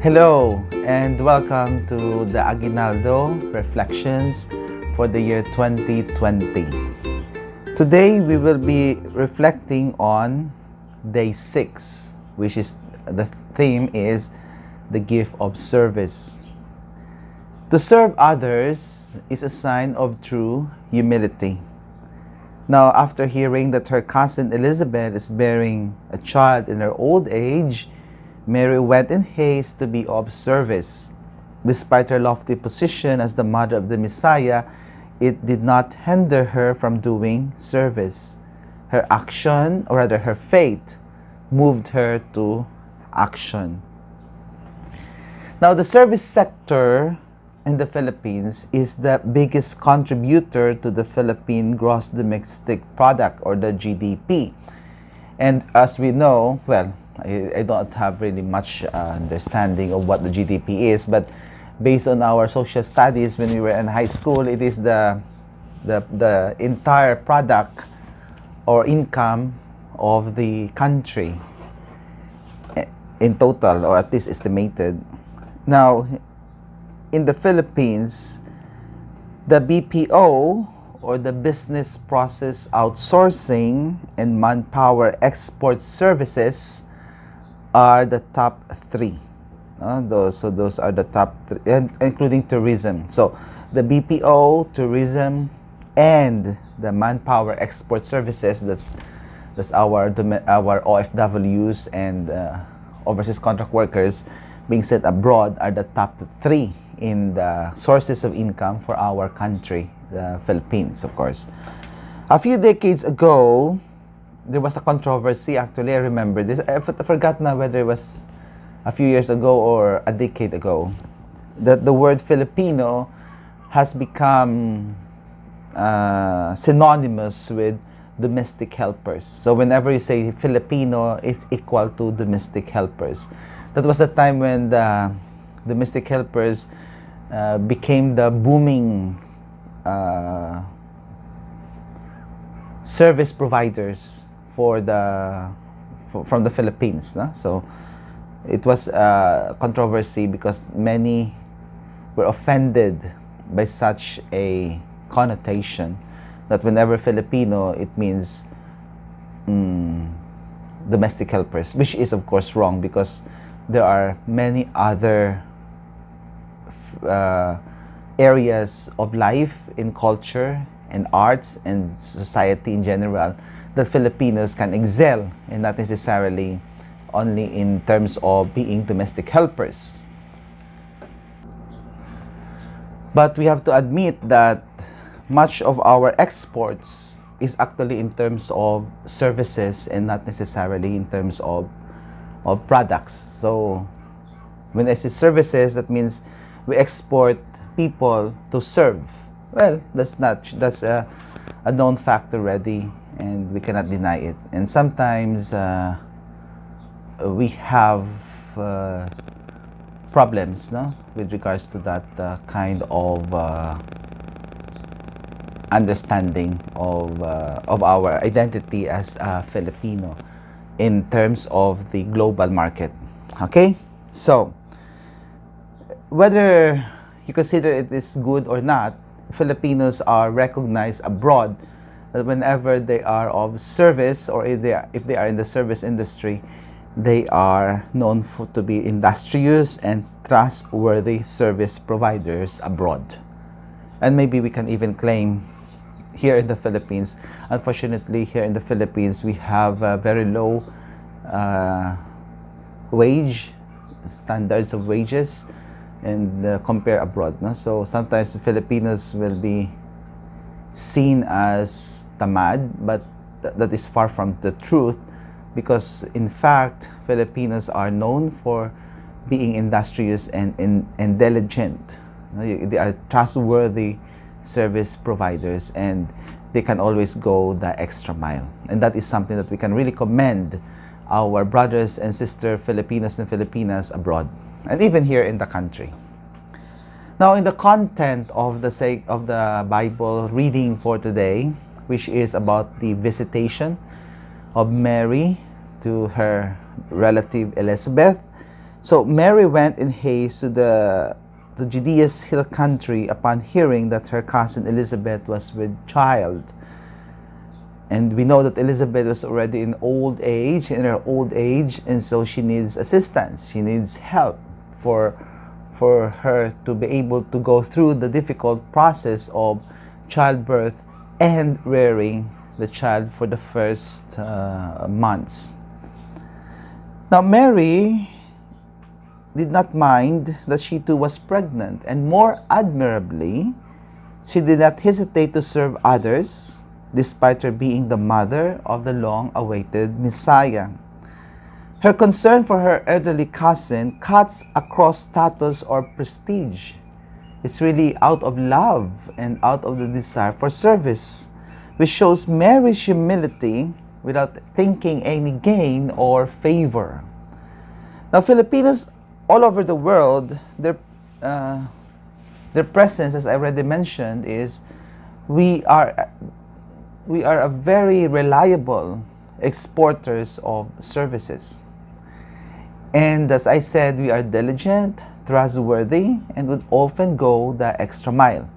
Hello and welcome to the Aguinaldo Reflections for the year 2020. Today we will be reflecting on day 6, which is the theme is the gift of service. To serve others is a sign of true humility. Now, after hearing that her cousin Elizabeth is bearing a child in her old age, Mary went in haste to be of service. Despite her lofty position as the mother of the Messiah, it did not hinder her from doing service. Her action, or rather her faith, moved her to action. Now, the service sector in the Philippines is the biggest contributor to the Philippine gross domestic product, or the GDP. And as we know, well, I don't have really much understanding of what the GDP is, but based on our social studies when we were in high school, it is the entire product or income of the country in total, or at least estimated. Now, in the Philippines, the BPO, or the business process outsourcing and manpower export services, are the top 3. Those are the top 3, including tourism. So the BPO, tourism, and the manpower export services, that's our OFWs and overseas contract workers being sent abroad, are the top 3 in the sources of income for our country, the Philippines, of course. A few decades ago, there was a controversy. Actually, I remember this. I forgot now whether it was a few years ago or a decade ago, that the word Filipino has become synonymous with domestic helpers. So whenever you say Filipino, it's equal to domestic helpers. That was the time when the domestic helpers became the booming service providers from the Philippines. No? So it was a controversy because many were offended by such a connotation that whenever Filipino, it means domestic helpers, which is of course wrong, because there are many other areas of life in culture and arts and society in general that Filipinos can excel, and not necessarily only in terms of being domestic helpers. But we have to admit that much of our exports is actually in terms of services and not necessarily in terms of products. So when I say services, that means we export people to serve. Well, that's a known fact already, and we cannot deny it. And sometimes we have problems, no, with regards to that kind of understanding of our identity as a Filipino in terms of the global market. Okay, so whether you consider it is good or not, Filipinos are recognized abroad that whenever they are of service, or if they are in the service industry, they are known to be industrious and trustworthy service providers abroad. And maybe we can even claim here in the Philippines, unfortunately here in the Philippines, we have very low wage standards of wages, and compare abroad. No? So sometimes the Filipinos will be seen as tamad, but that is far from the truth, because in fact Filipinos are known for being industrious and diligent. They are trustworthy service providers, and they can always go the extra mile, and that is something that we can really commend our brothers and sisters Filipinos and Filipinas abroad, and even here in the country. Now, in the content of the Bible reading for today, which is about the visitation of Mary to her relative Elizabeth, So Mary went in haste to Judea's hill country upon hearing that her cousin Elizabeth was with child. And we know that Elizabeth was already in her old age, and so she needs assistance. She needs help for her to be able to go through the difficult process of childbirth and rearing the child for the first months. Now Mary did not mind that she too was pregnant, and more admirably, she did not hesitate to serve others, despite her being the mother of the long-awaited Messiah. Her concern for her elderly cousin cuts across status or prestige. It's really out of love and out of the desire for service, which shows Mary's humility without thinking any gain or favor. Now, Filipinos all over the world, their presence, as I already mentioned, is we are a very reliable exporters of services. And as I said, we are diligent, trustworthy, and would often go the extra mile.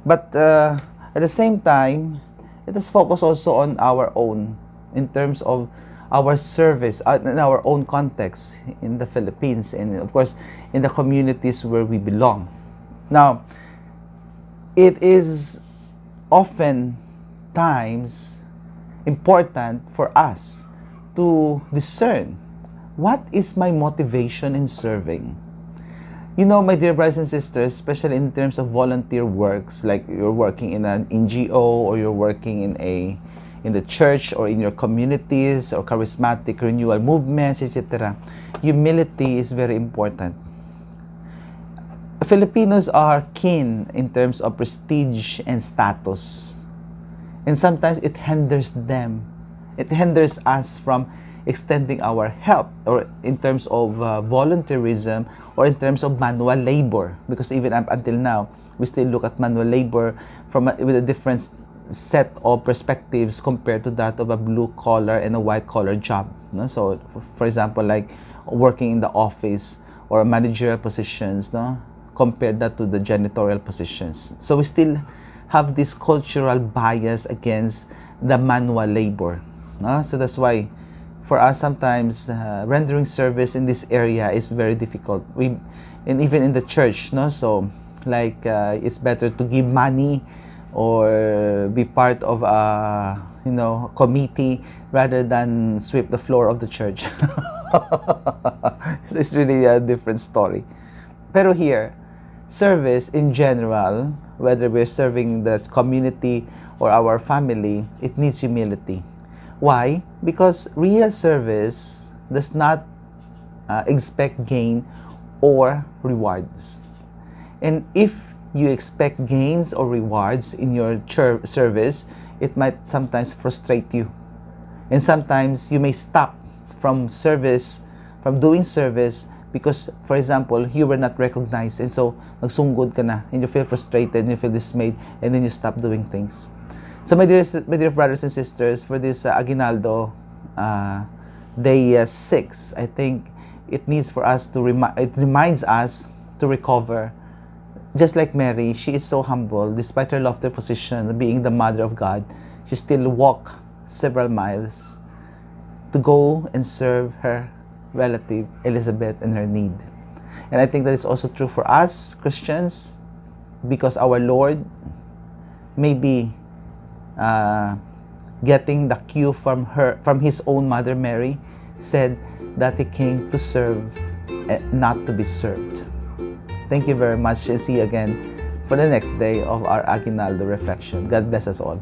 But at the same time, let us focus also on our own in terms of our service in our own context in the Philippines, and of course in the communities where we belong. Now, it is often times important for us to discern what is my motivation in serving. You know, my dear brothers and sisters, especially in terms of volunteer works, like you're working in an NGO or you're working in the church or in your communities or charismatic renewal movements, etc. Humility is very important. Filipinos are keen in terms of prestige and status. And sometimes it hinders them. It hinders us from extending our help, or in terms of volunteerism, or in terms of manual labor. Because even up until now, we still look at manual labor with a different set of perspectives compared to that of a blue collar and a white collar job. No? So, for example, like working in the office or managerial positions, no? Compare that to the janitorial positions. So we still have this cultural bias against the manual labor. No? So that's why for us sometimes rendering service in this area is very difficult. And even in the church, no? So like it's better to give money or be part of a committee rather than sweep the floor of the church. It's really a different story. Pero here, service in general, whether we're serving the community or our family, it needs humility. Why? Because real service does not expect gain or rewards. And if you expect gains or rewards in your service, it might sometimes frustrate you. And sometimes you may stop from doing service because, for example, you were not recognized, and so nagsungod ka na, and you feel frustrated, and you feel dismayed, and then you stop doing things. So my dear brothers and sisters, for this Aguinaldo day 6, I think it needs for us to it reminds us to recover. Just like Mary, she is so humble. Despite her lofty position, being the mother of God, she still walked several miles to go and serve her relative Elizabeth in her need. And I think that is also true for us Christians, because our Lord may be getting the cue from his own mother Mary, said that he came to serve and not to be served. Thank you very much, and see you again for the next day of our Aguinaldo reflection. God bless us all.